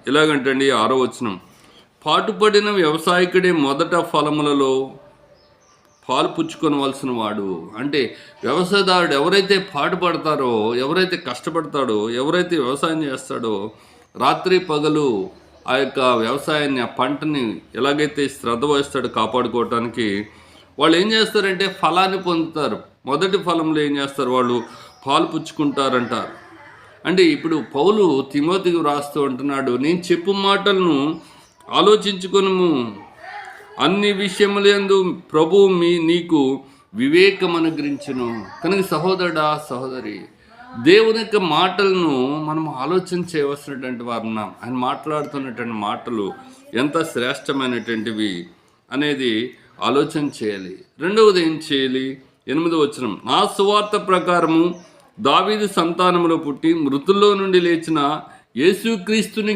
ఎలాగంటండి 6వ వచనం, పాటుపడిన వ్యవసాయకుడే మొదట ఫలములలో పాలు పుచ్చుకొనవలసిన వాడు. అంటే వ్యవసాయదారుడు ఎవరైతే పాటుపడతారో, ఎవరైతే కష్టపడతాడో, ఎవరైతే వ్యవసాయం చేస్తాడో, రాత్రి పగలు ఆ యొక్క వ్యవసాయాన్ని, ఆ పంటని ఎలాగైతే శ్రద్ధ వహిస్తాడో కాపాడుకోవటానికి, వాళ్ళు ఏం చేస్తారంటే ఫలాన్ని పొందుతారు. మొదటి ఫలంలో ఏం చేస్తారు, వాళ్ళు పాలు పుచ్చుకుంటారంటారు. అంటే ఇప్పుడు పౌలు తిమోతికి వ్రాస్తూ ఉంటున్నాడు, నేను చెప్పు మాటలను ఆలోచించుకొనుము, అన్ని విషయములందు ప్రభువు నీకు వివేకం అనుగ్రహించును. కనుక సహోదరుడా, సహోదరి, దేవుని యొక్క మాటలను మనం ఆలోచన చేయవలసినటువంటి వారు ఉన్నాం. ఆయన మాట్లాడుతున్నటువంటి మాటలు ఎంత శ్రేష్టమైనటువంటివి అనేది ఆలోచన చేయాలి. రెండవది ఏం చేయాలి, 8వ వచనం, నా సువార్త ప్రకారము దావీదు సంతానములో పుట్టి మృతుల్లో నుండి లేచిన యేసుక్రీస్తుని